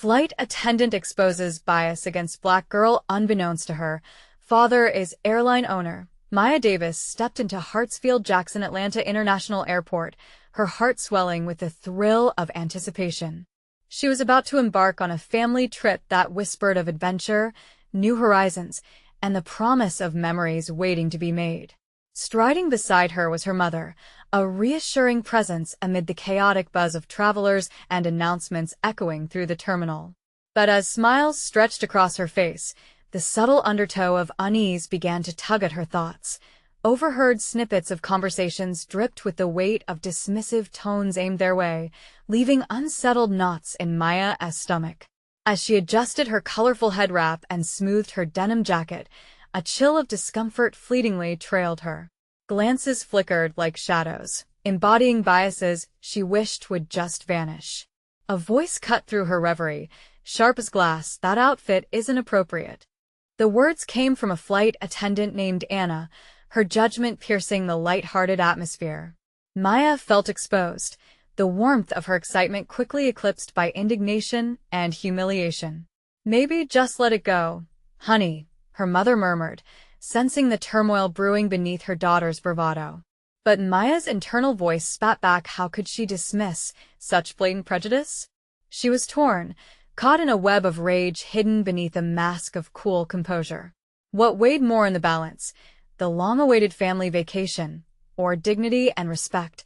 Flight attendant exposes bias against black girl unbeknownst to her. Father is airline owner. Maya Davis stepped into Hartsfield-Jackson Atlanta International Airport, her heart swelling with the thrill of anticipation. She was about to embark on a family trip that whispered of adventure, new horizons, and the promise of memories waiting to be made. Striding beside her was her mother, a reassuring presence amid the chaotic buzz of travelers and announcements echoing through the terminal. But as smiles stretched across her face, the subtle undertow of unease began to tug at her thoughts. Overheard snippets of conversations dripped with the weight of dismissive tones aimed their way, leaving unsettled knots in Maya's stomach. As she adjusted her colorful head wrap and smoothed her denim jacket, a chill of discomfort fleetingly trailed her. Glances flickered like shadows, embodying biases she wished would just vanish. A voice cut through her reverie, sharp as glass. "That outfit isn't appropriate." The words came from a flight attendant named Anna, her judgment piercing the light-hearted atmosphere. Maya felt exposed, the warmth of her excitement quickly eclipsed by indignation and humiliation. "Maybe just let it go, honey," her mother murmured, sensing the turmoil brewing beneath her daughter's bravado. But Maya's internal voice spat back. How could she dismiss such blatant prejudice? She was torn, caught in a web of rage hidden beneath a mask of cool composure. What weighed more in the balance? The long-awaited family vacation, or dignity and respect?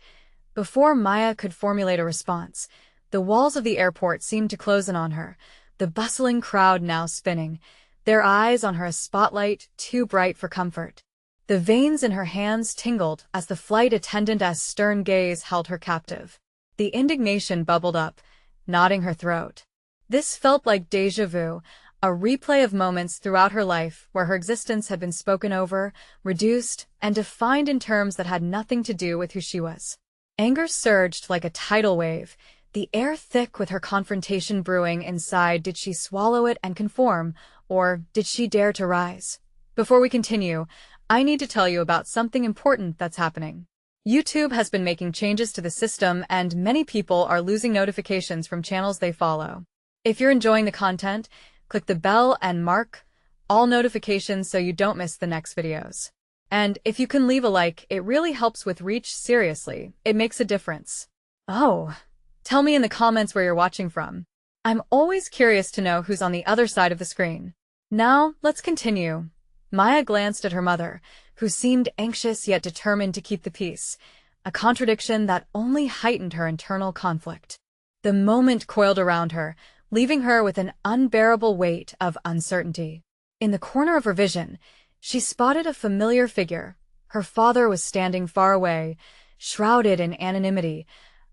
Before Maya could formulate a response, the walls of the airport seemed to close in on her, the bustling crowd now spinning, their eyes on her a spotlight too bright for comfort. The veins in her hands tingled as the flight attendant's stern gaze held her captive. The indignation bubbled up, knotting her throat. This felt like déjà vu, a replay of moments throughout her life where her existence had been spoken over, reduced, and defined in terms that had nothing to do with who she was. Anger surged like a tidal wave, the air thick with her confrontation brewing inside. Did she swallow it and conform, or did she dare to rise? Before we continue, I need to tell you about something important that's happening. YouTube has been making changes to the system, and many people are losing notifications from channels they follow. If you're enjoying the content, click the bell and mark all notifications so you don't miss the next videos. And if you can leave a like, it really helps with reach. Seriously, it makes a difference. Oh, tell me in the comments where you're watching from. I'm always curious to know who's on the other side of the screen. Now, let's continue. Maya glanced at her mother, who seemed anxious yet determined to keep the peace, a contradiction that only heightened her internal conflict. The moment coiled around her, leaving her with an unbearable weight of uncertainty. In the corner of her vision, she spotted a familiar figure. Her father was standing far away, shrouded in anonymity,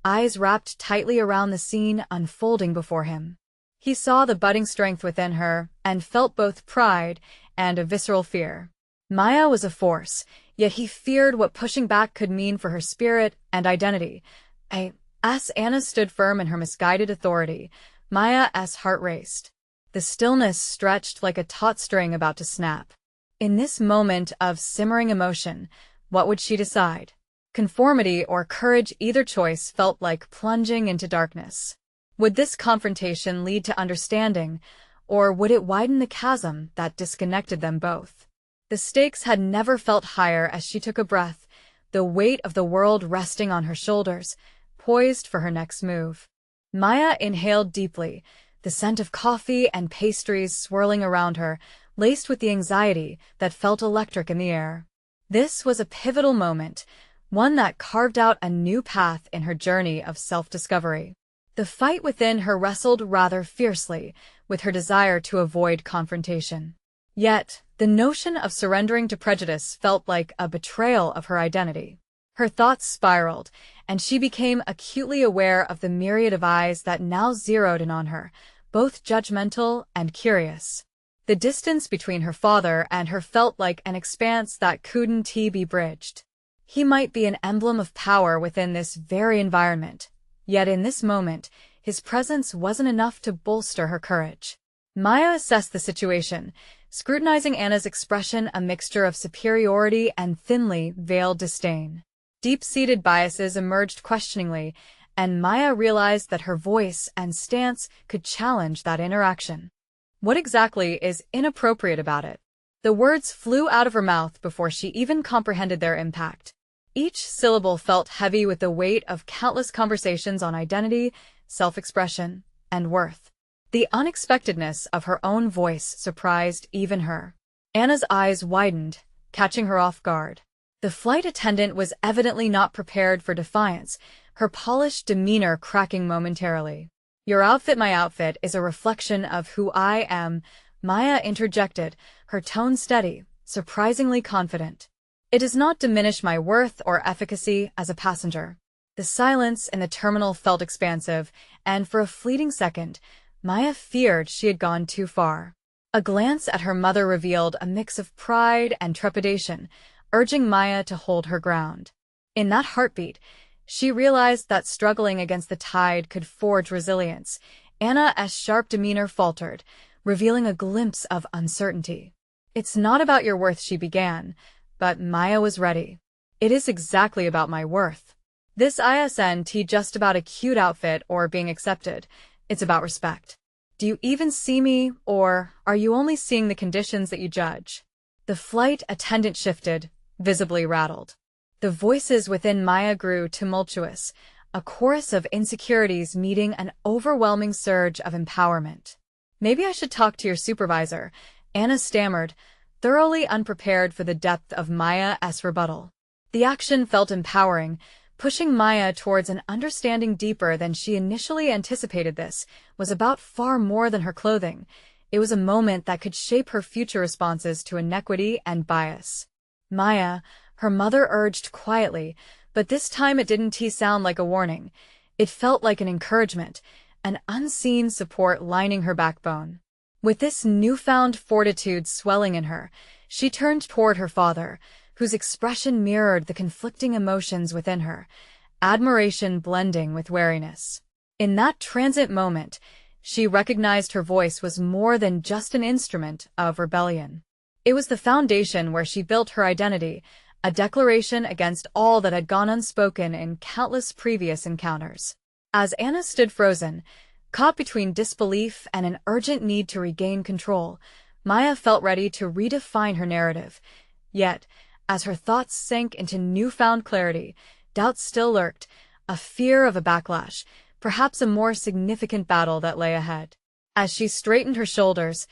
eyes wrapped tightly around the scene unfolding before him. He saw the budding strength within her and felt both pride and a visceral fear. Maya was a force, yet he feared what pushing back could mean for her spirit and identity. As Anna stood firm in her misguided authority, Maya's heart raced. The stillness stretched like a taut string about to snap. In this moment of simmering emotion, what would she decide? Conformity or courage? Either choice felt like plunging into darkness. Would this confrontation lead to understanding, or would it widen the chasm that disconnected them both? The stakes had never felt higher as she took a breath, the weight of the world resting on her shoulders, poised for her next move. Maya inhaled deeply, the scent of coffee and pastries swirling around her, laced with the anxiety that felt electric in the air. This was a pivotal moment, one that carved out a new path in her journey of self-discovery. The fight within her wrestled rather fiercely with her desire to avoid confrontation. Yet, the notion of surrendering to prejudice felt like a betrayal of her identity. Her thoughts spiraled, and she became acutely aware of the myriad of eyes that now zeroed in on her, both judgmental and curious. The distance between her father and her felt like an expanse that couldn't be bridged. He might be an emblem of power within this very environment, yet in this moment, his presence wasn't enough to bolster her courage. Maya assessed the situation, scrutinizing Anna's expression, a mixture of superiority and thinly veiled disdain. Deep-seated biases emerged questioningly, and Maya realized that her voice and stance could challenge that interaction. What exactly is inappropriate about it? The words flew out of her mouth before she even comprehended their impact. Each syllable felt heavy with the weight of countless conversations on identity, self-expression, and worth. The unexpectedness of her own voice surprised even her. Anna's eyes widened, catching her off guard. The flight attendant was evidently not prepared for defiance, her polished demeanor cracking momentarily. "Your outfit, my outfit, is a reflection of who I am," Maya interjected, her tone steady, surprisingly confident. "It does not diminish my worth or efficacy as a passenger." The silence in the terminal felt expansive, and for a fleeting second, Maya feared she had gone too far. A glance at her mother revealed a mix of pride and trepidation, urging Maya to hold her ground. In that heartbeat, she realized that struggling against the tide could forge resilience. Anna's sharp demeanor faltered, revealing a glimpse of uncertainty. "It's not about your worth," she began, but Maya was ready. "It is exactly about my worth. This isn't just about a cute outfit or being accepted. It's about respect. Do you even see me, or are you only seeing the conditions that you judge?" The flight attendant shifted, visibly rattled. The voices within Maya grew tumultuous, a chorus of insecurities meeting an overwhelming surge of empowerment. "Maybe I should talk to your supervisor," Anna stammered, thoroughly unprepared for the depth of Maya's rebuttal. The action felt empowering, pushing Maya towards an understanding deeper than she initially anticipated. This was about far more than her clothing. It was a moment that could shape her future responses to inequity and bias. "Maya," her mother urged quietly, but this time it didn't sound like a warning. It felt like an encouragement, an unseen support lining her backbone. With this newfound fortitude swelling in her, she turned toward her father, whose expression mirrored the conflicting emotions within her, admiration blending with wariness. In that transient moment, she recognized her voice was more than just an instrument of rebellion. It was the foundation where she built her identity, a declaration against all that had gone unspoken in countless previous encounters. As Anna stood frozen, caught between disbelief and an urgent need to regain control, Maya felt ready to redefine her narrative. Yet, as her thoughts sank into newfound clarity, doubt still lurked, a fear of a backlash, perhaps a more significant battle that lay ahead. As she straightened her shoulders,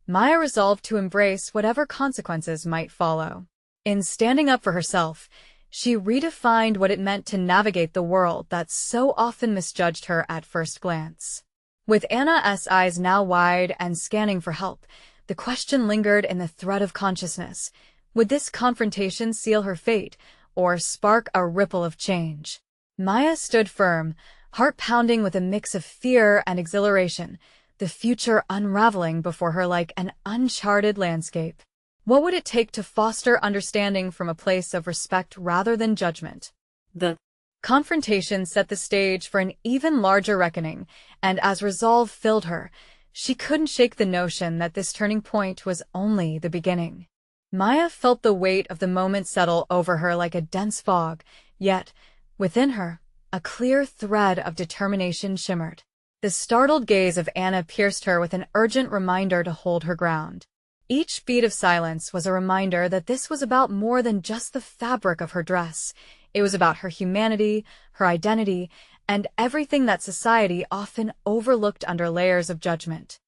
Maya resolved to embrace whatever consequences might follow. In standing up for herself, she redefined what it meant to navigate the world that so often misjudged her at first glance. With Anna's eyes now wide and scanning for help, the question lingered in the thread of consciousness. Would this confrontation seal her fate, or spark a ripple of change? Maya stood firm, heart pounding with a mix of fear and exhilaration, the future unraveling before her like an uncharted landscape. What would it take to foster understanding from a place of respect rather than judgment? The confrontation set the stage for an even larger reckoning, and as resolve filled her, she couldn't shake the notion that this turning point was only the beginning. Maya felt the weight of the moment settle over her like a dense fog, yet, within her, a clear thread of determination shimmered. The startled gaze of Anna pierced her with an urgent reminder to hold her ground. Each beat of silence was a reminder that this was about more than just the fabric of her dress. It was about her humanity, her identity, and everything that society often overlooked under layers of judgment.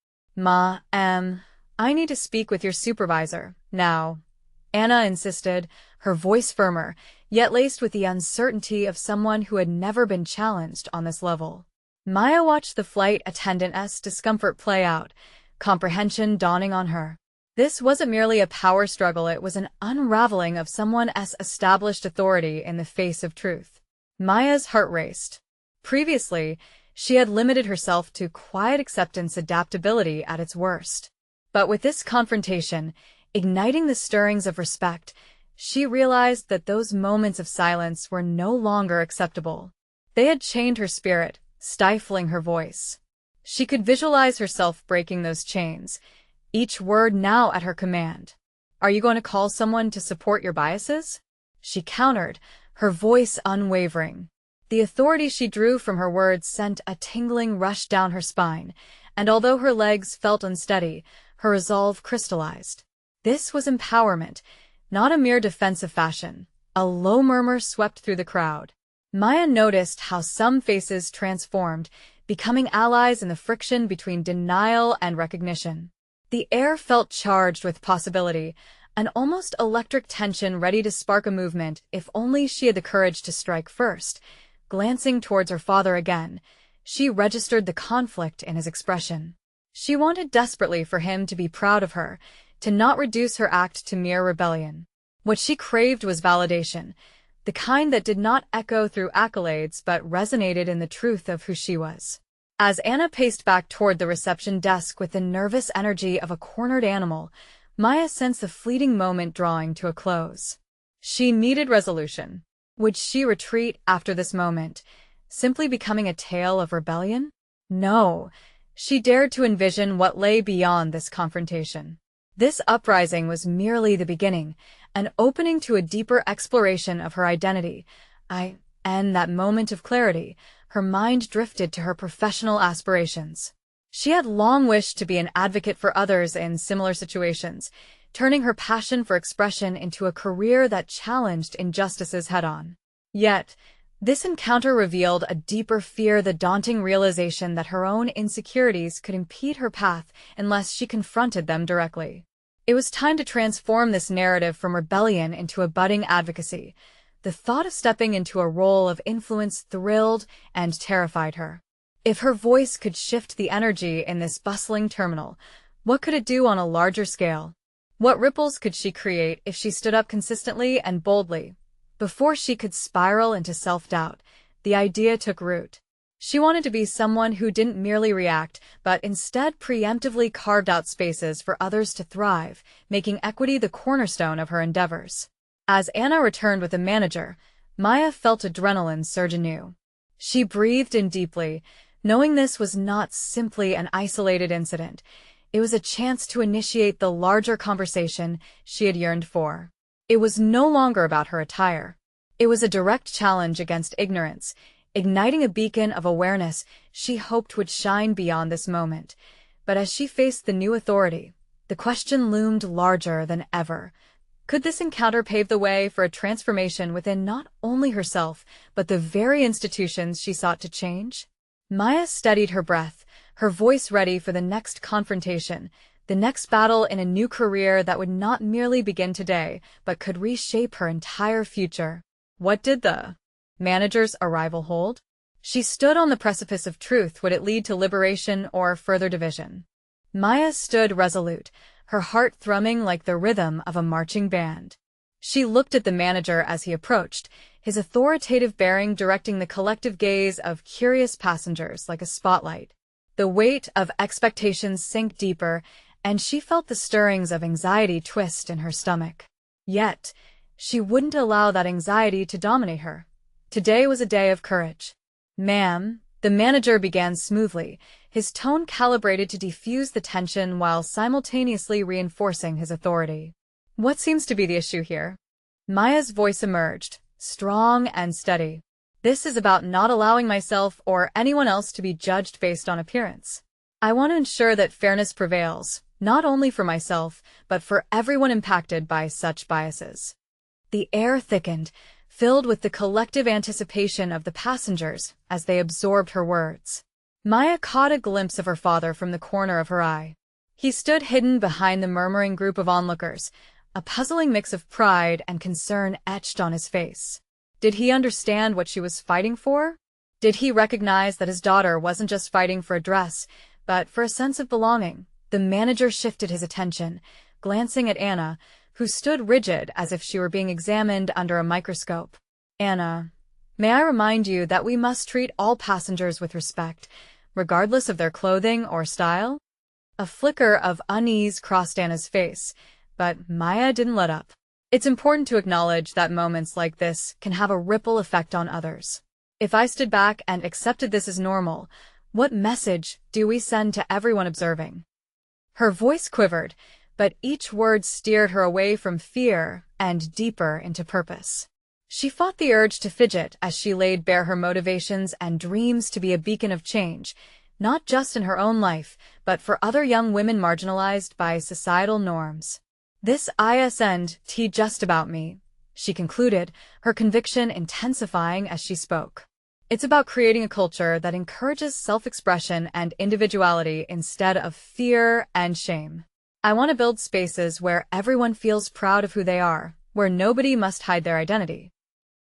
I need to speak with your supervisor, now," Anna insisted, her voice firmer, yet laced with the uncertainty of someone who had never been challenged on this level. Maya watched the flight attendant's discomfort play out, comprehension dawning on her. This wasn't merely a power struggle, it was an unraveling of someone's established authority in the face of truth. Maya's heart raced. Previously, she had limited herself to quiet acceptance, adaptability at its worst. But with this confrontation, igniting the stirrings of respect, she realized that those moments of silence were no longer acceptable. They had chained her spirit, stifling her voice. She could visualize herself breaking those chains, each word now at her command. "Are you going to call someone to support your biases?" she countered, her voice unwavering. The authority she drew from her words sent a tingling rush down her spine, and although her legs felt unsteady, her resolve crystallized. This was empowerment, not a mere defensive fashion. A low murmur swept through the crowd. Maya noticed how some faces transformed, becoming allies in the friction between denial and recognition. The air felt charged with possibility, an almost electric tension ready to spark a movement if only she had the courage to strike first. Glancing towards her father again, she registered the conflict in his expression. She wanted desperately for him to be proud of her, to not reduce her act to mere rebellion. What she craved was validation, the kind that did not echo through accolades but resonated in the truth of who she was. As Anna paced back toward the reception desk with the nervous energy of a cornered animal, Maya sensed the fleeting moment drawing to a close. She needed resolution. Would she retreat after this moment, simply becoming a tale of rebellion? No. She dared to envision what lay beyond this confrontation. This uprising was merely the beginning, an opening to a deeper exploration of her identity. And that moment of clarity, her mind drifted to her professional aspirations. She had long wished to be an advocate for others in similar situations, turning her passion for expression into a career that challenged injustices head-on. Yet, this encounter revealed a deeper fear, the daunting realization that her own insecurities could impede her path unless she confronted them directly. It was time to transform this narrative from rebellion into a budding advocacy. The thought of stepping into a role of influence thrilled and terrified her. If her voice could shift the energy in this bustling terminal, what could it do on a larger scale? What ripples could she create if she stood up consistently and boldly? Before she could spiral into self-doubt, the idea took root. She wanted to be someone who didn't merely react, but instead preemptively carved out spaces for others to thrive, making equity the cornerstone of her endeavors. As Anna returned with the manager, Maya felt adrenaline surge anew. She breathed in deeply, knowing this was not simply an isolated incident. It was a chance to initiate the larger conversation she had yearned for. It was no longer about her attire. It was a direct challenge against ignorance, igniting a beacon of awareness she hoped would shine beyond this moment. But as she faced the new authority, the question loomed larger than ever. Could this encounter pave the way for a transformation within not only herself, but the very institutions she sought to change? Maya steadied her breath, her voice ready for the next confrontation, the next battle in a new career that would not merely begin today, but could reshape her entire future. What did the manager's arrival hold? She stood on the precipice of truth. Would it lead to liberation or further division? Maya stood resolute, her heart thrumming like the rhythm of a marching band. She looked at the manager as he approached, his authoritative bearing directing the collective gaze of curious passengers like a spotlight. The weight of expectations sank deeper, and she felt the stirrings of anxiety twist in her stomach. Yet, she wouldn't allow that anxiety to dominate her. Today was a day of courage. "Ma'am," the manager began smoothly, his tone calibrated to diffuse the tension while simultaneously reinforcing his authority. "What seems to be the issue here?" Maya's voice emerged, strong and steady. "This is about not allowing myself or anyone else to be judged based on appearance. I want to ensure that fairness prevails, not only for myself, but for everyone impacted by such biases." The air thickened, filled with the collective anticipation of the passengers as they absorbed her words. Maya caught a glimpse of her father from the corner of her eye. He stood hidden behind the murmuring group of onlookers, a puzzling mix of pride and concern etched on his face. Did he understand what she was fighting for? Did he recognize that his daughter wasn't just fighting for a dress, but for a sense of belonging? The manager shifted his attention, glancing at Anna, who stood rigid as if she were being examined under a microscope. "Anna, may I remind you that we must treat all passengers with respect, regardless of their clothing or style?" A flicker of unease crossed Anna's face, but Maya didn't let up. It's important to acknowledge that moments like this can have a ripple effect on others. If I stood back and accepted this as normal, what message do we send to everyone observing? Her voice quivered, but each word steered her away from fear and deeper into purpose. She fought the urge to fidget as she laid bare her motivations and dreams to be a beacon of change, not just in her own life, but for other young women marginalized by societal norms. "This isn't just about me," she concluded, her conviction intensifying as she spoke. "It's about creating a culture that encourages self-expression and individuality instead of fear and shame. I want to build spaces where everyone feels proud of who they are, where nobody must hide their identity."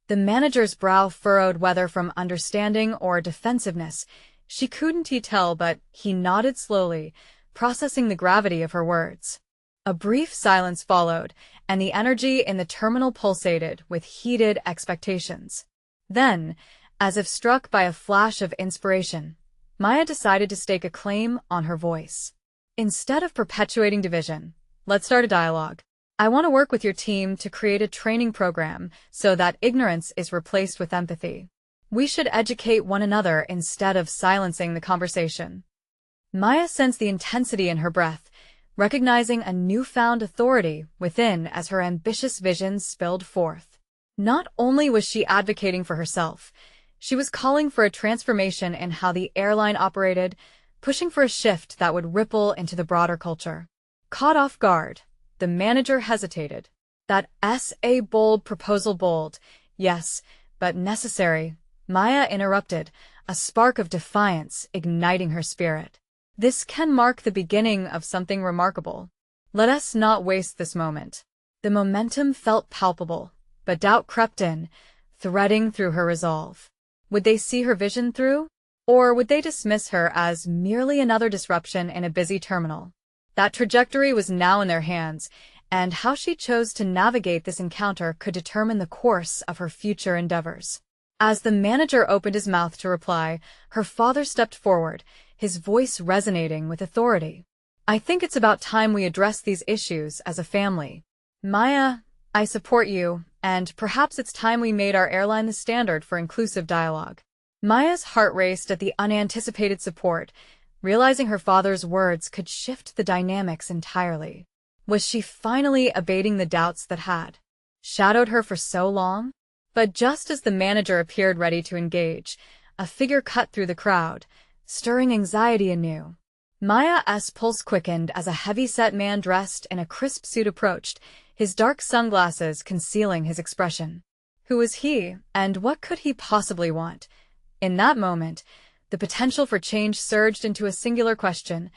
The manager's brow furrowed, whether from understanding or defensiveness. She couldn't tell, but he nodded slowly, processing the gravity of her words. A brief silence followed, and the energy in the terminal pulsated with heated expectations. Then, as if struck by a flash of inspiration, Maya decided to stake a claim on her voice. "Instead of perpetuating division, let's start a dialogue. I want to work with your team to create a training program so that ignorance is replaced with empathy. We should educate one another instead of silencing the conversation." Maya sensed the intensity in her breath, recognizing a newfound authority within as her ambitious visions spilled forth. Not only was she advocating for herself, she was calling for a transformation in how the airline operated, pushing for a shift that would ripple into the broader culture. Caught off guard, the manager hesitated. "That's a bold proposal, bold, yes, but necessary," Maya interrupted, a spark of defiance igniting her spirit. "This can mark the beginning of something remarkable. Let us not waste this moment." The momentum felt palpable, but doubt crept in, threading through her resolve. Would they see her vision through? Or would they dismiss her as merely another disruption in a busy terminal? That trajectory was now in their hands, and how she chose to navigate this encounter could determine the course of her future endeavors. As the manager opened his mouth to reply, her father stepped forward, his voice resonating with authority. "I think it's about time we address these issues as a family. Maya, I support you, and perhaps it's time we made our airline the standard for inclusive dialogue." Maya's heart raced at the unanticipated support, realizing her father's words could shift the dynamics entirely. Was she finally abating the doubts that had shadowed her for so long? But just as the manager appeared ready to engage, a figure cut through the crowd, stirring anxiety anew. Maya's pulse quickened as a heavy-set man dressed in a crisp suit approached, his dark sunglasses concealing his expression. Who was he, and what could he possibly want? In that moment, the potential for change surged into a singular question.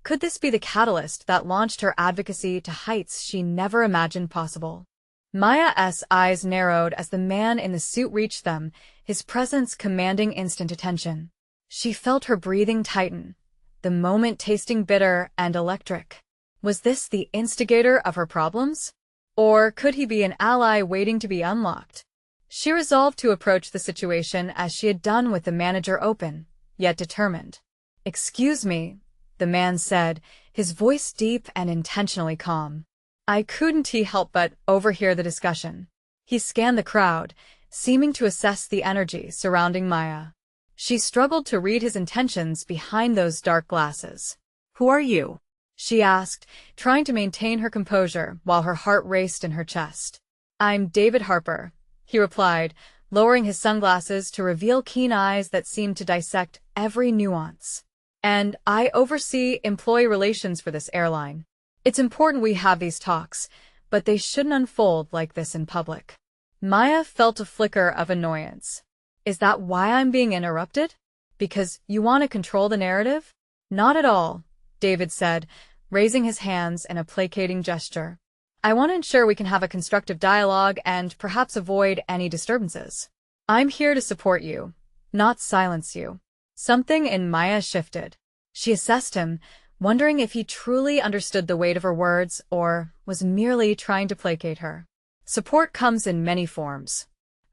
Could this be the catalyst that launched her advocacy to heights she never imagined possible? Maya's eyes narrowed as the man in the suit reached them, his presence commanding instant attention. She felt her breathing tighten, the moment tasting bitter and electric. Was this the instigator of her problems? Or could he be an ally waiting to be unlocked? She resolved to approach the situation as she had done with the manager, open, yet determined. "Excuse me," the man said, his voice deep and intentionally calm. "I couldn't help but overhear the discussion." He scanned the crowd, seeming to assess the energy surrounding Maya. She struggled to read his intentions behind those dark glasses. "Who are you?" she asked, trying to maintain her composure while her heart raced in her chest. "I'm David Harper," he replied, lowering his sunglasses to reveal keen eyes that seemed to dissect every nuance. "And I oversee employee relations for this airline. It's important we have these talks, but they shouldn't unfold like this in public." Maya felt a flicker of annoyance. "Is that why I'm being interrupted? Because you want to control the narrative?" "Not at all," David said, raising his hands in a placating gesture. "I want to ensure we can have a constructive dialogue and perhaps avoid any disturbances. I'm here to support you, not silence you." Something in Maya shifted. She assessed him, wondering if he truly understood the weight of her words or was merely trying to placate her. Support comes in many forms.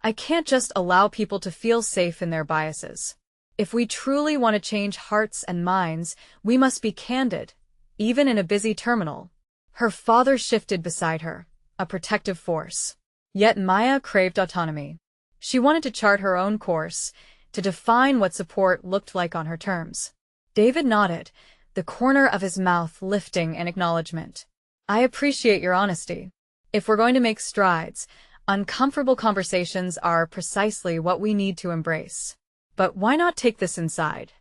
I can't just allow people to feel safe in their biases. If we truly want to change hearts and minds, we must be candid, even in a busy terminal. Her father shifted beside her, a protective force. Yet Maya craved autonomy. She wanted to chart her own course, to define what support looked like on her terms. David nodded, the corner of his mouth lifting in acknowledgement. "I appreciate your honesty. If we're going to make strides, Uncomfortable conversations are precisely what we need to embrace. But why not take this inside?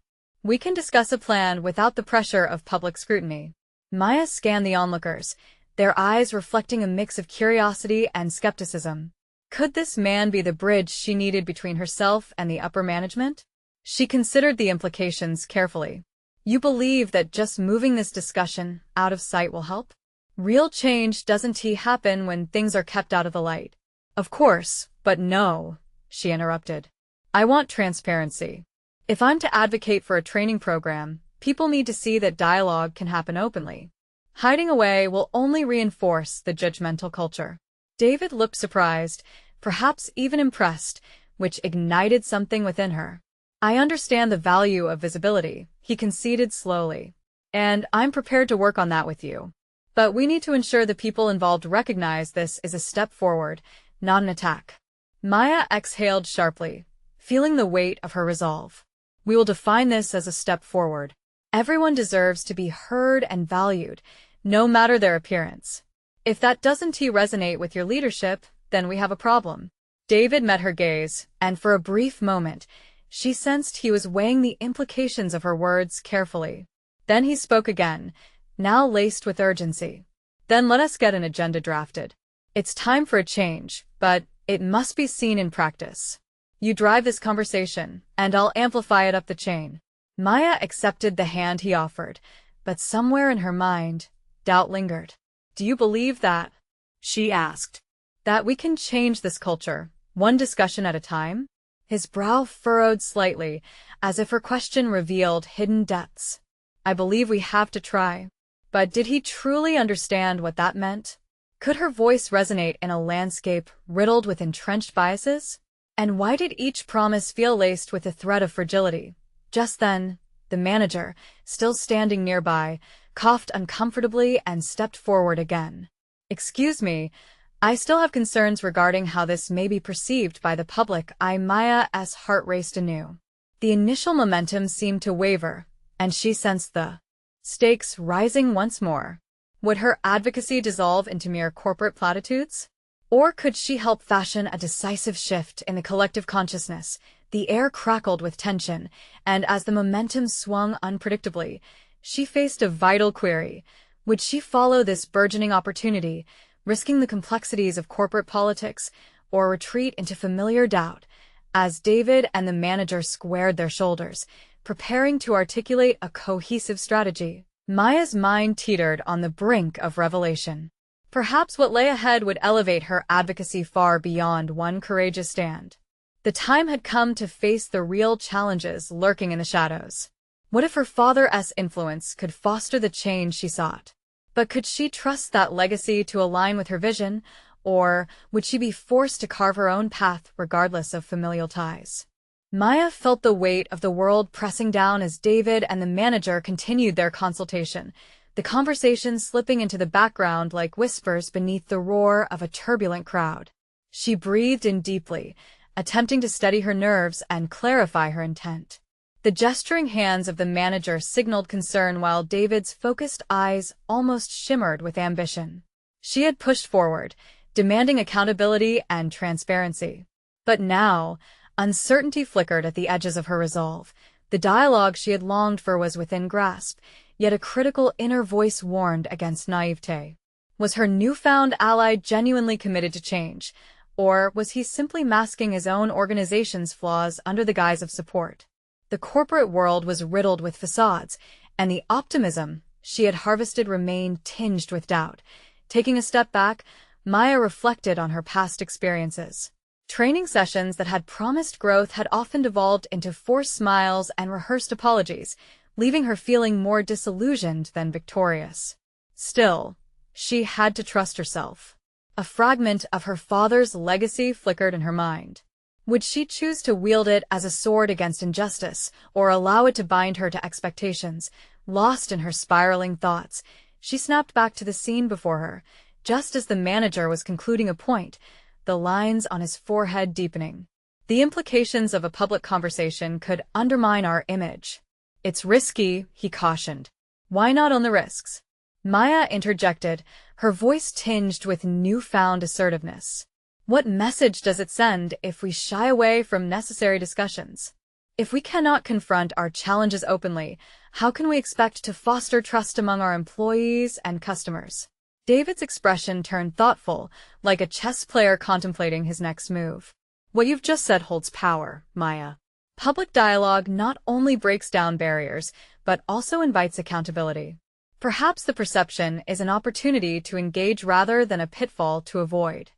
We can discuss a plan without the pressure of public scrutiny. Maya scanned the onlookers, their eyes reflecting a mix of curiosity and skepticism. Could this man be the bridge she needed between herself and the upper management? She considered the implications carefully. You believe that just moving this discussion out of sight will help? Real change doesn't happen when things are kept out of the light. Of course, but no, she interrupted. I want transparency. If I'm to advocate for a training program, people need to see that dialogue can happen openly. Hiding away will only reinforce the judgmental culture. David looked surprised, perhaps even impressed, which ignited something within her. I understand the value of visibility, he conceded slowly. And I'm prepared to work on that with you. But we need to ensure the people involved recognize this is a step forward, not an attack. Maya exhaled sharply, feeling the weight of her resolve. We will define this as a step forward. Everyone deserves to be heard and valued, no matter their appearance. If that doesn't resonate with your leadership, then we have a problem. David met her gaze, and for a brief moment, she sensed he was weighing the implications of her words carefully. Then he spoke again, now laced with urgency. Then let us get an agenda drafted. It's time for a change, but it must be seen in practice. You drive this conversation, and I'll amplify it up the chain. Maya accepted the hand he offered, but somewhere in her mind, doubt lingered. Do you believe that? She asked. That we can change this culture, one discussion at a time? His brow furrowed slightly, as if her question revealed hidden depths. I believe we have to try. But did he truly understand what that meant? Could her voice resonate in a landscape riddled with entrenched biases? And why did each promise feel laced with a thread of fragility? Just then, the manager, still standing nearby, coughed uncomfortably and stepped forward again. Excuse me, I still have concerns regarding how this may be perceived by the public. Maya's heart raced anew. The initial momentum seemed to waver, and she sensed the stakes rising once more. Would her advocacy dissolve into mere corporate platitudes? Or could she help fashion a decisive shift in the collective consciousness? The air crackled with tension, and as the momentum swung unpredictably, she faced a vital query. Would she follow this burgeoning opportunity, risking the complexities of corporate politics, or retreat into familiar doubt? As David and the manager squared their shoulders, preparing to articulate a cohesive strategy, Maya's mind teetered on the brink of revelation. Perhaps what lay ahead would elevate her advocacy far beyond one courageous stand. The time had come to face the real challenges lurking in the shadows. What if her father's influence could foster the change she sought? But could she trust that legacy to align with her vision, or would she be forced to carve her own path regardless of familial ties? Maya felt the weight of the world pressing down as David and the manager continued their consultation, the conversation slipping into the background like whispers beneath the roar of a turbulent crowd. She breathed in deeply, attempting to steady her nerves and clarify her intent. The gesturing hands of the manager signaled concern while David's focused eyes almost shimmered with ambition. She had pushed forward, demanding accountability and transparency. But now, uncertainty flickered at the edges of her resolve. The dialogue she had longed for was within grasp, yet a critical inner voice warned against naivete. Was her newfound ally genuinely committed to change, or was he simply masking his own organization's flaws under the guise of support? The corporate world was riddled with facades, and the optimism she had harvested remained tinged with doubt. Taking a step back, Maya reflected on her past experiences. Training sessions that had promised growth had often devolved into forced smiles and rehearsed apologies, leaving her feeling more disillusioned than victorious. Still, she had to trust herself. A fragment of her father's legacy flickered in her mind. Would she choose to wield it as a sword against injustice, or allow it to bind her to expectations? Lost in her spiraling thoughts, she snapped back to the scene before her, just as the manager was concluding a point, the lines on his forehead deepening. The implications of a public conversation could undermine our image. It's risky, he cautioned. Why not own the risks? Maya interjected, her voice tinged with newfound assertiveness. What message does it send if we shy away from necessary discussions? If we cannot confront our challenges openly, how can we expect to foster trust among our employees and customers? David's expression turned thoughtful, like a chess player contemplating his next move. What you've just said holds power, Maya. Public dialogue not only breaks down barriers, but also invites accountability. Perhaps the perception is an opportunity to engage rather than a pitfall to avoid.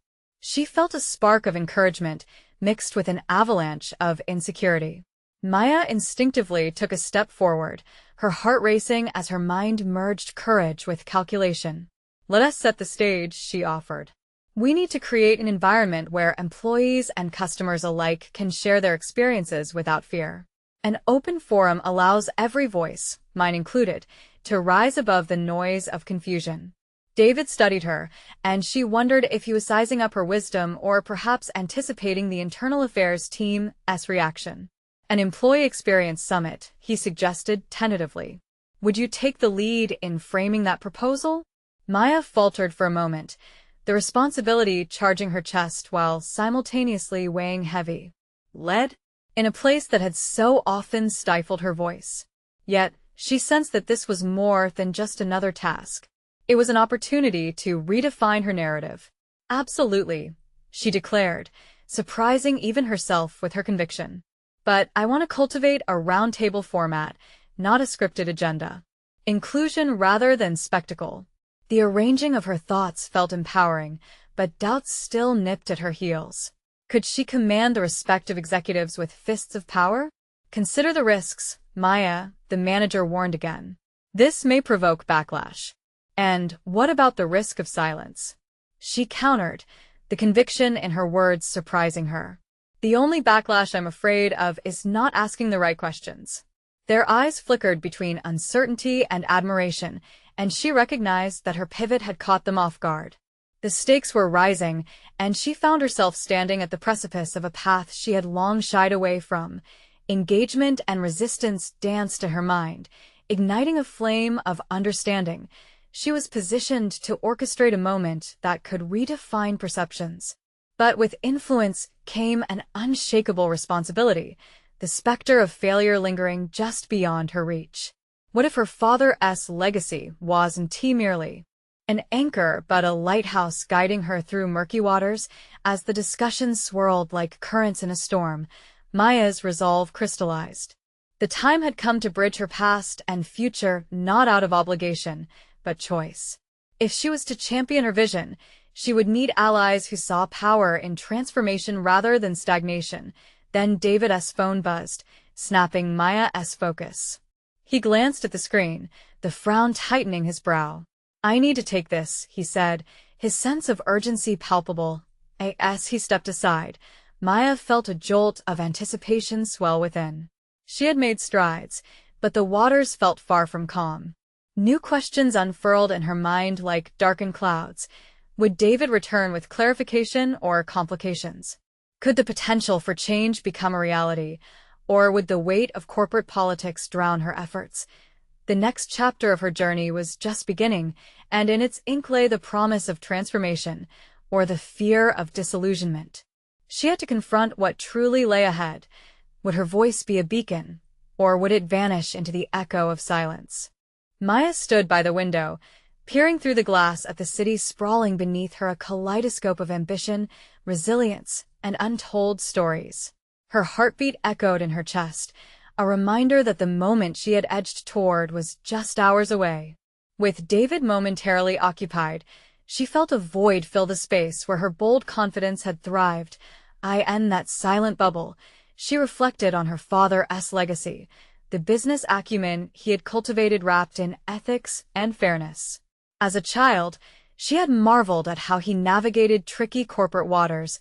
She felt a spark of encouragement mixed with an avalanche of insecurity. Maya instinctively took a step forward, her heart racing as her mind merged courage with calculation. "Let us set the stage," she offered. "We need to create an environment where employees and customers alike can share their experiences without fear. An open forum allows every voice, mine included, to rise above the noise of confusion." David studied her, and she wondered if he was sizing up her wisdom or perhaps anticipating the internal affairs team's reaction. "An employee experience summit," he suggested tentatively. "Would you take the lead in framing that proposal?" Maya faltered for a moment, the responsibility charging her chest while simultaneously weighing heavy. Lead? In a place that had so often stifled her voice. Yet, she sensed that this was more than just another task. It was an opportunity to redefine her narrative. "Absolutely," she declared, surprising even herself with her conviction. "But I want to cultivate a roundtable format, not a scripted agenda. Inclusion rather than spectacle." The arranging of her thoughts felt empowering, but doubts still nipped at her heels. Could she command the respect of executives with fists of power? "Consider the risks, Maya," the manager warned again. "This may provoke backlash." "And what about the risk of silence?" she countered, the conviction in her words surprising her. "The only backlash I'm afraid of is not asking the right questions." Their eyes flickered between uncertainty and admiration, and she recognized that her pivot had caught them off guard. The stakes were rising, and she found herself standing at the precipice of a path she had long shied away from. Engagement and resistance danced in her mind, igniting a flame of understanding. She was positioned to orchestrate a moment that could redefine perceptions. But with influence came an unshakable responsibility, the specter of failure lingering just beyond her reach. What if her father's legacy wasn't merely an anchor but a lighthouse guiding her through murky waters? As the discussion swirled like currents in a storm, Maya's resolve crystallized. The time had come to bridge her past and future, not out of obligation, but choice. If she was to champion her vision, she would need allies who saw power in transformation rather than stagnation. Then David's phone buzzed, snapping Maya's focus. He glanced at the screen, the frown tightening his brow. "I need to take this," he said, his sense of urgency palpable. As he stepped aside, Maya felt a jolt of anticipation swell within. She had made strides, but the waters felt far from calm. New questions unfurled in her mind like darkened clouds. Would David return with clarification or complications? Could the potential for change become a reality, or would the weight of corporate politics drown her efforts? The next chapter of her journey was just beginning, and in its ink lay the promise of transformation, or the fear of disillusionment. She had to confront what truly lay ahead. Would her voice be a beacon, or would it vanish into the echo of silence? Maya stood by the window, peering through the glass at the city sprawling beneath her, a kaleidoscope of ambition, resilience, and untold stories. Her heartbeat echoed in her chest, a reminder that the moment she had edged toward was just hours away. With David momentarily occupied, she felt a void fill the space where her bold confidence had thrived. That silent bubble. She reflected on her father's legacy, the business acumen he had cultivated wrapped in ethics and fairness. As a child, she had marveled at how he navigated tricky corporate waters,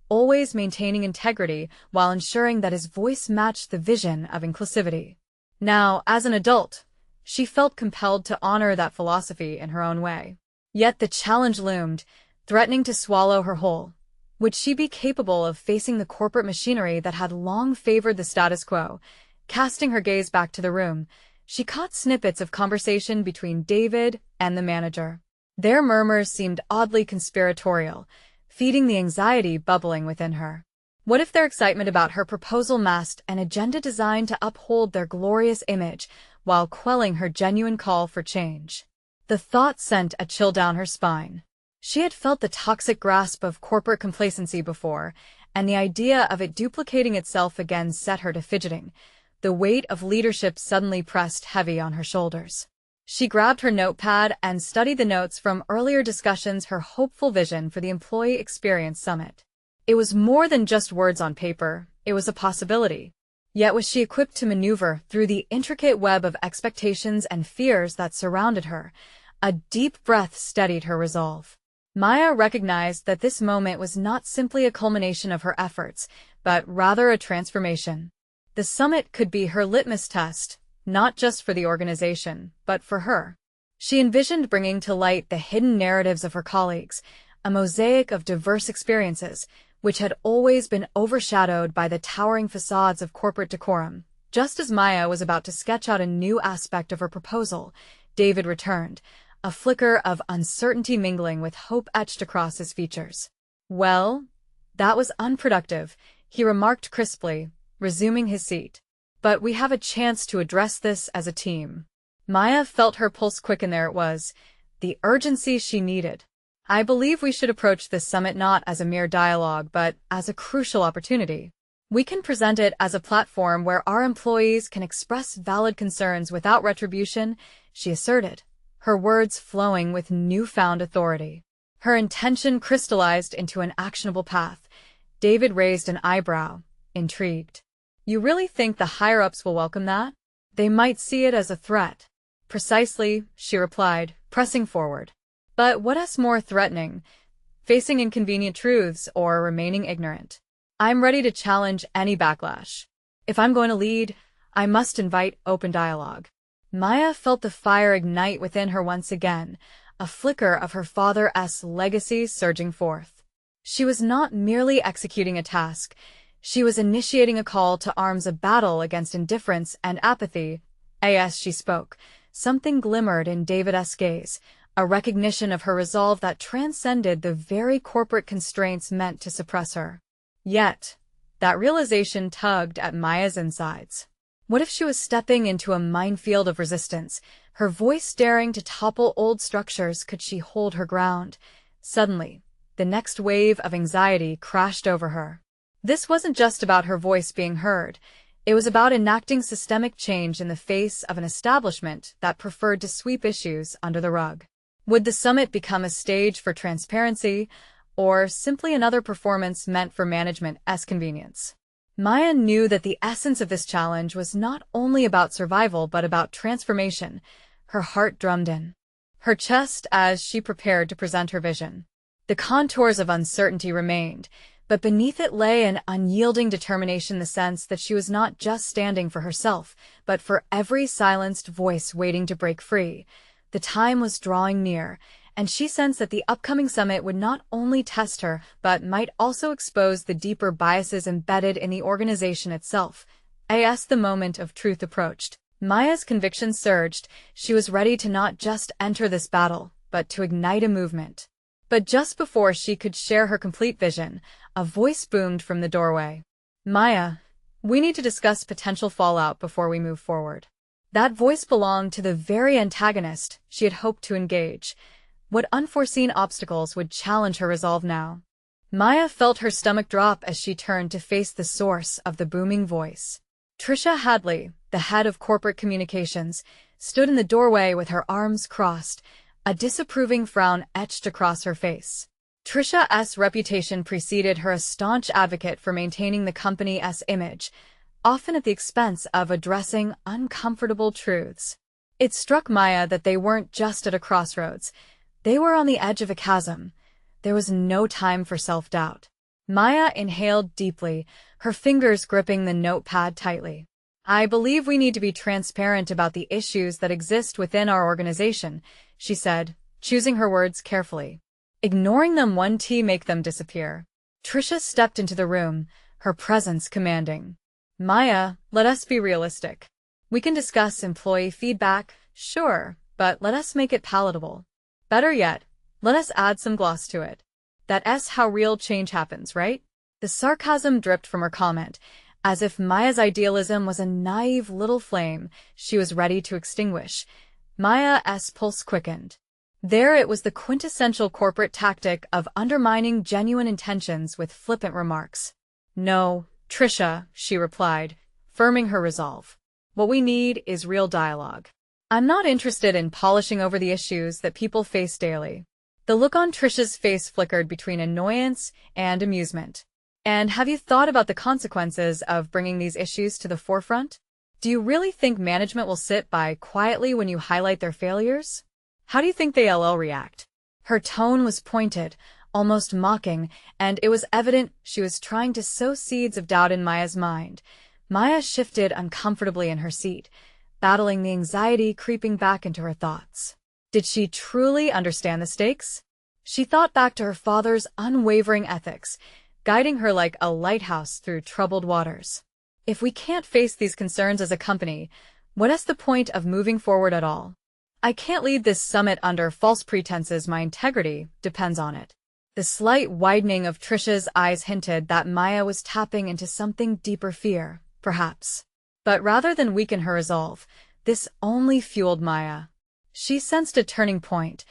always maintaining integrity while ensuring that his voice matched the vision of inclusivity. Now, as an adult, she felt compelled to honor that philosophy in her own way. Yet the challenge loomed, threatening to swallow her whole. Would she be capable of facing the corporate machinery that had long favored the status quo? Casting her gaze back to the room, she caught snippets of conversation between David and the manager. Their murmurs seemed oddly conspiratorial, feeding the anxiety bubbling within her. What if their excitement about her proposal masked an agenda designed to uphold their glorious image while quelling her genuine call for change? The thought sent a chill down her spine. She had felt the toxic grasp of corporate complacency before, and the idea of it duplicating itself again set her to fidgeting. The weight of leadership suddenly pressed heavy on her shoulders. She grabbed her notepad and studied the notes from earlier discussions, her hopeful vision for the Employee Experience Summit. It was more than just words on paper, it was a possibility. Yet was she equipped to maneuver through the intricate web of expectations and fears that surrounded her? A deep breath steadied her resolve. Maya recognized that this moment was not simply a culmination of her efforts, but rather a transformation. The summit could be her litmus test, not just for the organization, but for her. She envisioned bringing to light the hidden narratives of her colleagues, a mosaic of diverse experiences, which had always been overshadowed by the towering facades of corporate decorum. Just as Maya was about to sketch out a new aspect of her proposal, David returned, a flicker of uncertainty mingling with hope etched across his features. "Well, that was unproductive," he remarked crisply, resuming his seat. "But we have a chance to address this as a team." Maya felt her pulse quicken. There it was, the urgency she needed. "I believe we should approach this summit not as a mere dialogue but as a crucial opportunity. We can present it as a platform where our employees can express valid concerns without retribution," she asserted, her words flowing with newfound authority. Her intention crystallized into an actionable path. David raised an eyebrow, intrigued. "You really think the higher-ups will welcome that? They might see it as a threat." "Precisely," she replied, pressing forward. "But what's more threatening, facing inconvenient truths or remaining ignorant? I'm ready to challenge any backlash. If I'm going to lead, I must invite open dialogue." Maya felt the fire ignite within her once again, a flicker of her father's legacy surging forth. She was not merely executing a task, she was initiating a call to arms, a battle against indifference and apathy. As she spoke, something glimmered in David's gaze, a recognition of her resolve that transcended the very corporate constraints meant to suppress her. Yet, that realization tugged at Maya's insides. What if she was stepping into a minefield of resistance, her voice daring to topple old structures? Could she hold her ground? Suddenly, the next wave of anxiety crashed over her. This wasn't just about her voice being heard. It was about enacting systemic change in the face of an establishment that preferred to sweep issues under the rug. Would the summit become a stage for transparency, or simply another performance meant for management's convenience? Maya knew that the essence of this challenge was not only about survival but about transformation. Her heart drummed in her chest as she prepared to present her vision. The contours of uncertainty remained, but beneath it lay an unyielding determination, the sense that she was not just standing for herself, but for every silenced voice waiting to break free. The time was drawing near, and she sensed that the upcoming summit would not only test her, but might also expose the deeper biases embedded in the organization itself. As the moment of truth approached, Maya's conviction surged. She was ready to not just enter this battle, but to ignite a movement. But just before she could share her complete vision, a voice boomed from the doorway. "Maya, we need to discuss potential fallout before we move forward." That voice belonged to the very antagonist she had hoped to engage. What unforeseen obstacles would challenge her resolve now? Maya felt her stomach drop as she turned to face the source of the booming voice. Trisha Hadley, the head of corporate communications, stood in the doorway with her arms crossed, a disapproving frown etched across her face. Trisha's reputation preceded her, a staunch advocate for maintaining the company's image, often at the expense of addressing uncomfortable truths. It struck Maya that they weren't just at a crossroads. They were on the edge of a chasm. There was no time for self-doubt. Maya inhaled deeply, her fingers gripping the notepad tightly. "I believe we need to be transparent about the issues that exist within our organization," she said, choosing her words carefully. "Ignoring them won't make them disappear." Trisha stepped into the room, her presence commanding. "Maya, let us be realistic. We can discuss employee feedback, sure, but let us make it palatable. Better yet, let us add some gloss to it." That's how real change happens, right? The sarcasm dripped from her comment, as if Maya's idealism was a naive little flame she was ready to extinguish. Maya's pulse quickened. There it was, the quintessential corporate tactic of undermining genuine intentions with flippant remarks. "No, Trisha," she replied, firming her resolve. "What we need is real dialogue. I'm not interested in polishing over the issues that people face daily." The look on Trisha's face flickered between annoyance and amusement. "And have you thought about the consequences of bringing these issues to the forefront? Do you really think management will sit by quietly when you highlight their failures? How do you think they'll react?" Her tone was pointed, almost mocking, and it was evident she was trying to sow seeds of doubt in Maya's mind. Maya shifted uncomfortably in her seat, battling the anxiety creeping back into her thoughts. Did she truly understand the stakes? She thought back to her father's unwavering ethics, guiding her like a lighthouse through troubled waters. If we can't face these concerns as a company, what is the point of moving forward at all? I can't lead this summit under false pretenses. My integrity depends on it. The slight widening of Trisha's eyes hinted that Maya was tapping into something deeper, fear, perhaps. But rather than weaken her resolve, this only fueled Maya. She sensed a turning point,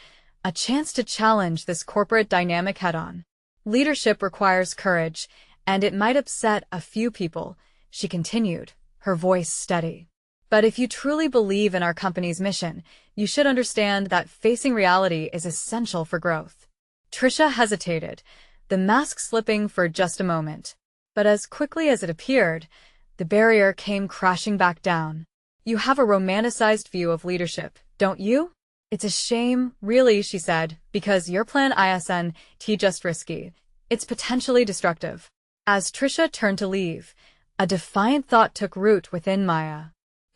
a chance to challenge this corporate dynamic head-on. Leadership requires courage, and it might upset a few people, she continued, her voice steady. But if you truly believe in our company's mission, you should understand that facing reality is essential for growth. Trisha hesitated, the mask slipping for just a moment. But as quickly as it appeared, the barrier came crashing back down. "You have a romanticized view of leadership, don't you? It's a shame, really," she said, "because your plan isn't just risky. It's potentially destructive." As Trisha turned to leave, a defiant thought took root within Maya.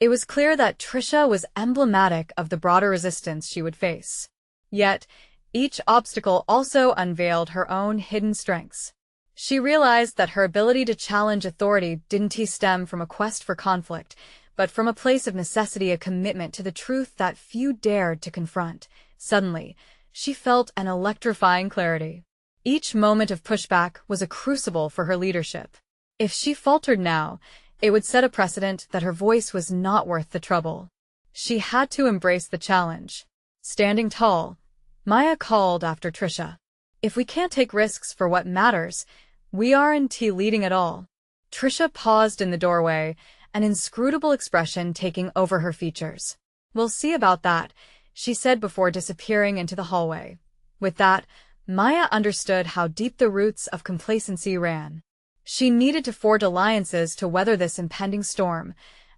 It was clear that Trisha was emblematic of the broader resistance she would face. Yet, each obstacle also unveiled her own hidden strengths. She realized that her ability to challenge authority didn't stem from a quest for conflict, but from a place of necessity, a commitment to the truth that few dared to confront. Suddenly, she felt an electrifying clarity. Each moment of pushback was a crucible for her leadership. If she faltered now, it would set a precedent that her voice was not worth the trouble. She had to embrace the challenge. Standing tall, Maya called after Trisha. "If we can't take risks for what matters, we aren't leading at all." Trisha paused in the doorway, an inscrutable expression taking over her features. "We'll see about that," she said before disappearing into the hallway. With that, Maya understood how deep the roots of complacency ran. She needed to forge alliances to weather this impending storm,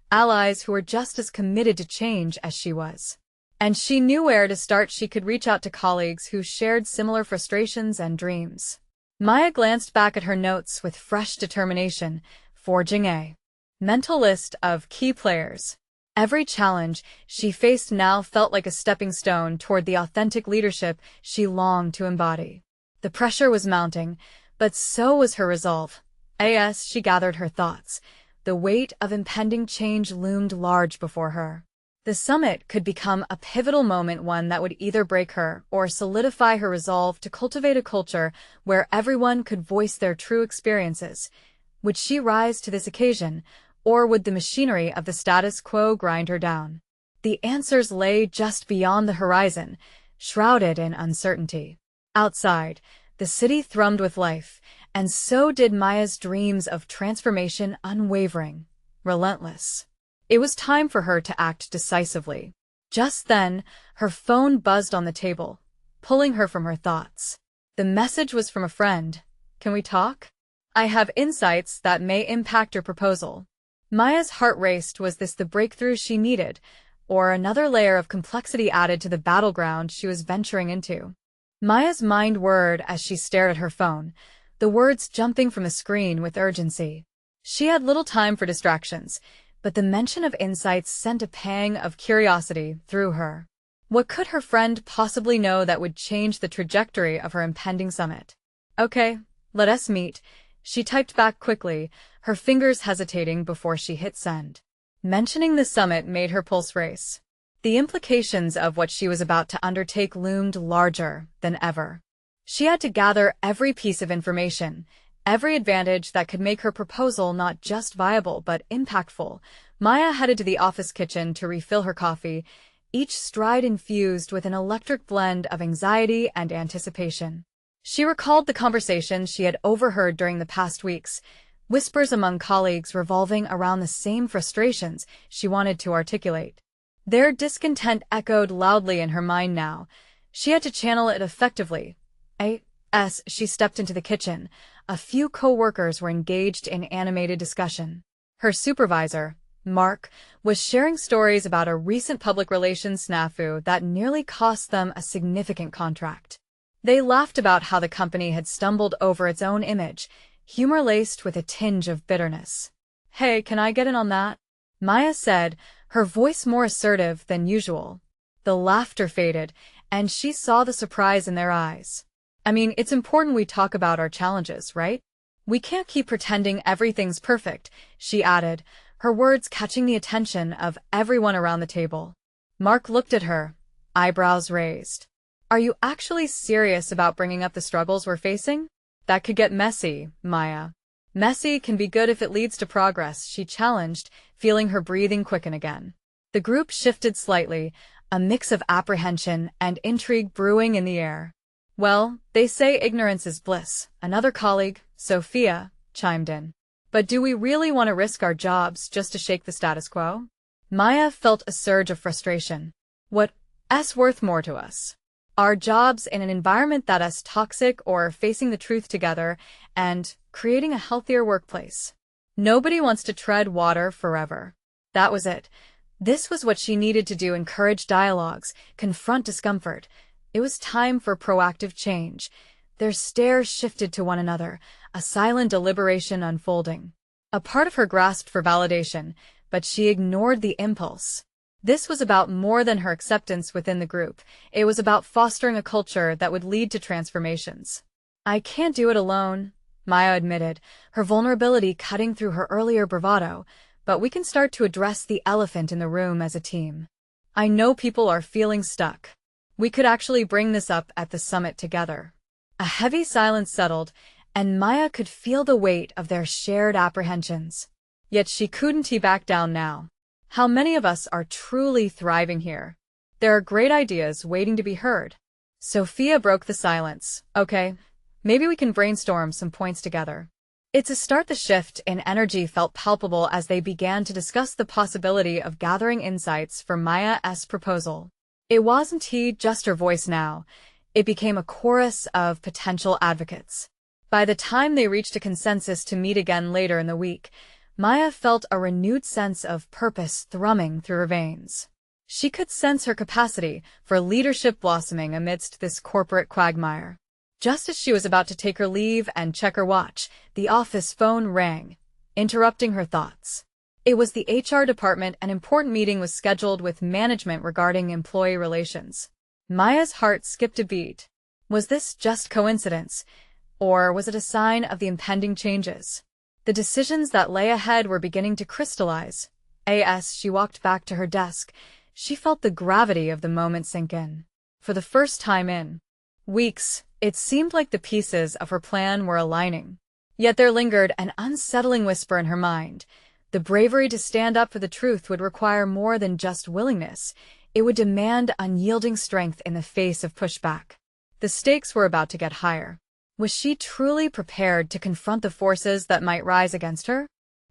allies who were just as committed to change as she was. And she knew where to start. She could reach out to colleagues who shared similar frustrations and dreams. Maya glanced back at her notes with fresh determination, forging a mental list of key players. Every challenge she faced now felt like a stepping stone toward the authentic leadership she longed to embody. The pressure was mounting, but so was her resolve. As she gathered her thoughts, the weight of impending change loomed large before her. The summit could become a pivotal moment, one that would either break her or solidify her resolve to cultivate a culture where everyone could voice their true experiences. Would she rise to this occasion, or would the machinery of the status quo grind her down? The answers lay just beyond the horizon, shrouded in uncertainty. Outside, the city thrummed with life, and so did Maya's dreams of transformation, unwavering, relentless. It was time for her to act decisively. Just then, her phone buzzed on the table, pulling her from her thoughts. The message was from a friend. "Can we talk? I have insights that may impact your proposal." Maya's heart raced. Was this the breakthrough she needed, or another layer of complexity added to the battleground she was venturing into? Maya's mind whirred as she stared at her phone, the words jumping from the screen with urgency. She had little time for distractions, but the mention of insights sent a pang of curiosity through her. What could her friend possibly know that would change the trajectory of her impending summit? "Okay, let us meet," she typed back quickly, her fingers hesitating before she hit send. Mentioning the summit made her pulse race. The implications of what she was about to undertake loomed larger than ever. She had to gather every piece of information, every advantage that could make her proposal not just viable but impactful. Maya headed to the office kitchen to refill her coffee, each stride infused with an electric blend of anxiety and anticipation. She recalled the conversations she had overheard during the past weeks, whispers among colleagues revolving around the same frustrations she wanted to articulate. Their discontent echoed loudly in her mind now. She had to channel it effectively. As she stepped into the kitchen, a few co-workers were engaged in animated discussion. Her supervisor, Mark, was sharing stories about a recent public relations snafu that nearly cost them a significant contract. They laughed about how the company had stumbled over its own image, humor laced with a tinge of bitterness. "Hey, can I get in on that?" Maya said, her voice more assertive than usual. The laughter faded, and she saw the surprise in their eyes. "I mean, it's important we talk about our challenges, right? We can't keep pretending everything's perfect," she added, her words catching the attention of everyone around the table. Mark looked at her, eyebrows raised. "Are you actually serious about bringing up the struggles we're facing?" "That could get messy, Maya." "Messy can be good if it leads to progress," she challenged, feeling her breathing quicken again. The group shifted slightly, a mix of apprehension and intrigue brewing in the air. "Well, they say ignorance is bliss," another colleague, Sophia, chimed in. "But do we really want to risk our jobs just to shake the status quo?" Maya felt a surge of frustration. What's worth more to us? Our jobs in an environment that's toxic, or facing the truth together and creating a healthier workplace? Nobody wants to tread water forever. That was it. This was what she needed to do: encourage dialogues, confront discomfort. It was time for proactive change. Their stares shifted to one another, a silent deliberation unfolding. A part of her grasped for validation, but she ignored the impulse. This was about more than her acceptance within the group. It was about fostering a culture that would lead to transformations. "I can't do it alone," Maya admitted, her vulnerability cutting through her earlier bravado, "but we can start to address the elephant in the room as a team. I know people are feeling stuck. We could actually bring this up at the summit together." A heavy silence settled, and Maya could feel the weight of their shared apprehensions. Yet she couldn't back down now. How many of us are truly thriving here? There are great ideas waiting to be heard. Sophia broke the silence. "Okay, maybe we can brainstorm some points together." It's a start. The shift in energy felt palpable as they began to discuss the possibility of gathering insights for Maya's proposal. It wasn't just her voice now. It became a chorus of potential advocates. By the time they reached a consensus to meet again later in the week, Maya felt a renewed sense of purpose thrumming through her veins. She could sense her capacity for leadership blossoming amidst this corporate quagmire. Just as she was about to take her leave and check her watch, the office phone rang, interrupting her thoughts. It was the HR department. An important meeting was scheduled with management regarding employee relations. Maya's heart skipped a beat. Was this just coincidence, or was it a sign of the impending changes? The decisions that lay ahead were beginning to crystallize. As she walked back to her desk, she felt the gravity of the moment sink in. For the first time in weeks, it seemed like the pieces of her plan were aligning. Yet there lingered an unsettling whisper in her mind. The bravery to stand up for the truth would require more than just willingness. It would demand unyielding strength in the face of pushback. The stakes were about to get higher. Was she truly prepared to confront the forces that might rise against her?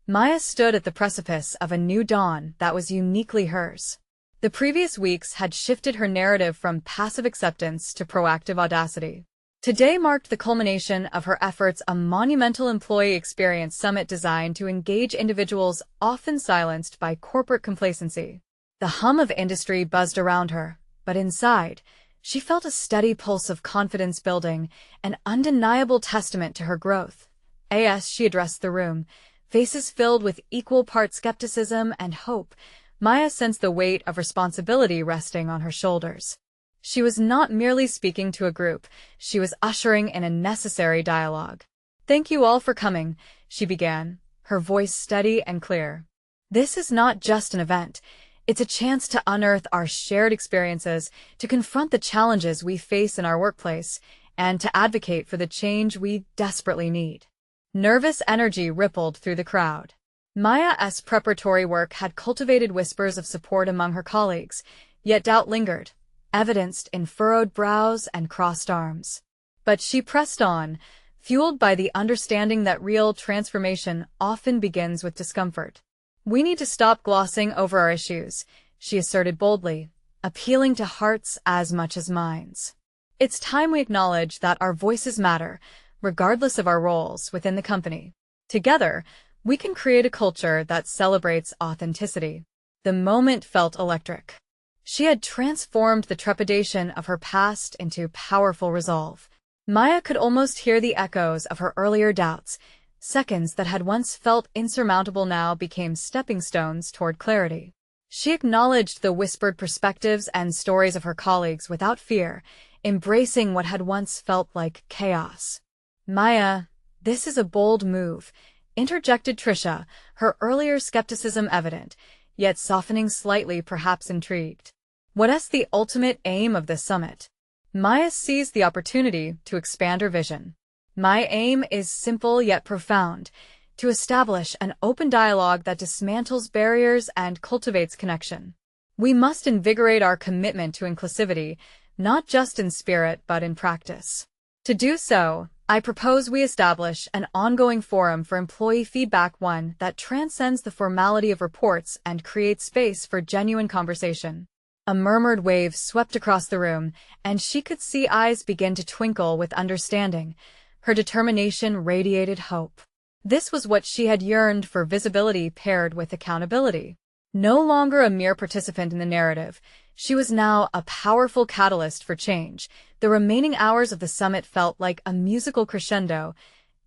Maya stood at the precipice of a new dawn that was uniquely hers. The previous weeks had shifted her narrative from passive acceptance to proactive audacity. Today marked the culmination of her efforts, a monumental employee experience summit designed to engage individuals often silenced by corporate complacency. The hum of industry buzzed around her, but inside, she felt a steady pulse of confidence building, an undeniable testament to her growth. As she addressed the room, faces filled with equal parts skepticism and hope, Maya sensed the weight of responsibility resting on her shoulders. She was not merely speaking to a group, she was ushering in a necessary dialogue. "Thank you all for coming," she began, her voice steady and clear. "This is not just an event. It's a chance to unearth our shared experiences, to confront the challenges we face in our workplace, and to advocate for the change we desperately need. Nervous energy rippled through the crowd. Maya's preparatory work had cultivated whispers of support among her colleagues, yet doubt lingered, evidenced in furrowed brows and crossed arms. But she pressed on, fueled by the understanding that real transformation often begins with discomfort. "We need to stop glossing over our issues," she asserted boldly, appealing to hearts as much as minds. "It's time we acknowledge that our voices matter, regardless of our roles within the company. Together, we can create a culture that celebrates authenticity." The moment felt electric. She had transformed the trepidation of her past into powerful resolve. Maya could almost hear the echoes of her earlier doubts. Seconds that had once felt insurmountable now became stepping stones toward clarity. She acknowledged the whispered perspectives and stories of her colleagues without fear, embracing what had once felt like chaos. "Maya, this is a bold move," interjected Trisha, her earlier skepticism evident, yet softening slightly, perhaps intrigued. "What's the ultimate aim of this summit?" Maya seized the opportunity to expand her vision. "My aim is simple yet profound, to establish an open dialogue that dismantles barriers and cultivates connection. We must invigorate our commitment to inclusivity, not just in spirit but in practice. To do so, I propose we establish an ongoing forum for employee feedback, one that transcends the formality of reports and creates space for genuine conversation." A murmured wave swept across the room, and she could see eyes begin to twinkle with understanding. Her determination radiated hope. This was what she had yearned for, visibility paired with accountability. No longer a mere participant in the narrative, she was now a powerful catalyst for change. The remaining hours of the summit felt like a musical crescendo,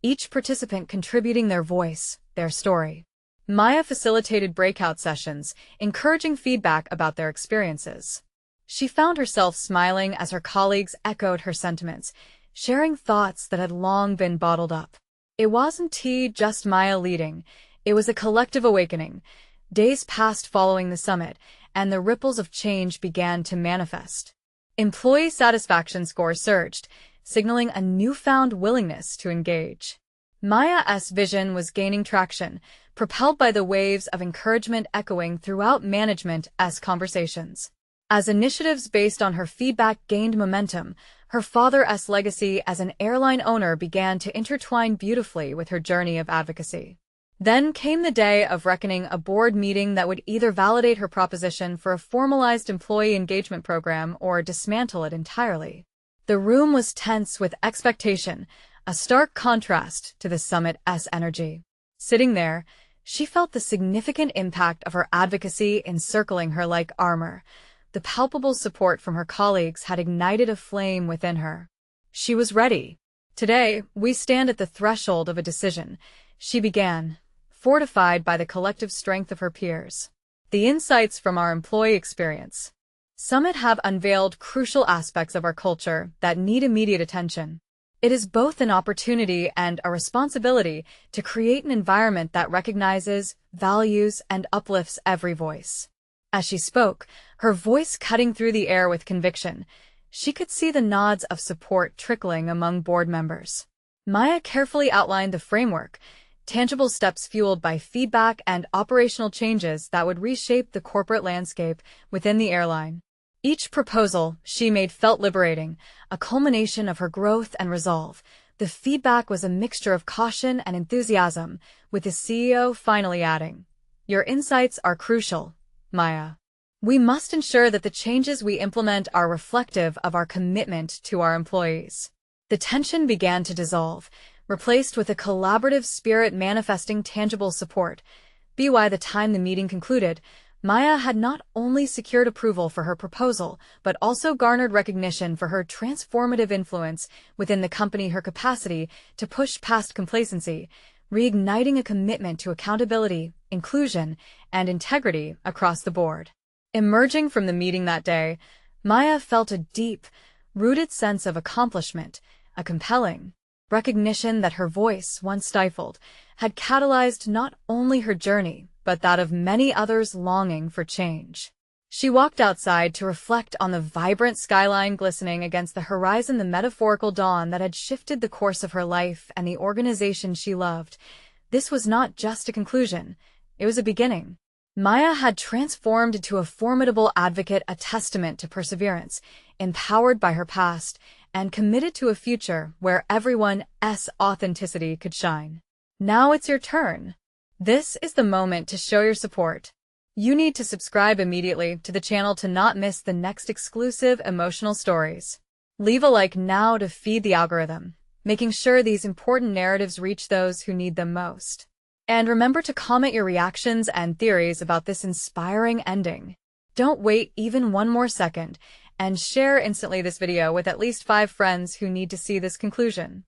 each participant contributing their voice, their story. Maya facilitated breakout sessions, encouraging feedback about their experiences. She found herself smiling as her colleagues echoed her sentiments, sharing thoughts that had long been bottled up. It wasn't just Maya leading, it was a collective awakening. Days passed following the summit, and the ripples of change began to manifest. Employee satisfaction scores surged, signaling a newfound willingness to engage. Maya's vision was gaining traction, propelled by the waves of encouragement echoing throughout management's conversations. As initiatives based on her feedback gained momentum, her father's legacy as an airline owner began to intertwine beautifully with her journey of advocacy. Then came the day of reckoning, a board meeting that would either validate her proposition for a formalized employee engagement program or dismantle it entirely. The room was tense with expectation, a stark contrast to the summit's energy. Sitting there, she felt the significant impact of her advocacy encircling her like armor. The palpable support from her colleagues had ignited a flame within her. She was ready. "Today, we stand at the threshold of a decision," she began, fortified by the collective strength of her peers. "The insights from our employee experience summit have unveiled crucial aspects of our culture that need immediate attention. It is both an opportunity and a responsibility to create an environment that recognizes, values, and uplifts every voice." As she spoke, her voice cutting through the air with conviction, she could see the nods of support trickling among board members. Maya carefully outlined the framework, tangible steps fueled by feedback and operational changes that would reshape the corporate landscape within the airline. Each proposal she made felt liberating, a culmination of her growth and resolve. The feedback was a mixture of caution and enthusiasm, with the CEO finally adding, "Your insights are crucial, Maya. We must ensure that the changes we implement are reflective of our commitment to our employees." The tension began to dissolve, replaced with a collaborative spirit manifesting tangible support. By the time the meeting concluded, Maya had not only secured approval for her proposal, but also garnered recognition for her transformative influence within the company, her capacity to push past complacency, reigniting a commitment to accountability, inclusion, and integrity across the board. Emerging from the meeting that day, Maya felt a deep, rooted sense of accomplishment, a compelling recognition that her voice, once stifled, had catalyzed not only her journey, but that of many others longing for change. She walked outside to reflect on the vibrant skyline glistening against the horizon, the metaphorical dawn that had shifted the course of her life and the organization she loved. This was not just a conclusion, it was a beginning. Maya had transformed into a formidable advocate, a testament to perseverance, empowered by her past, and committed to a future where everyone's authenticity could shine. Now it's your turn. This is the moment to show your support. You need to subscribe immediately to the channel to not miss the next exclusive emotional stories. Leave a like now to feed the algorithm, making sure these important narratives reach those who need them most. And remember to comment your reactions and theories about this inspiring ending. Don't wait even one more second, and share instantly this video with at least 5 friends who need to see this conclusion.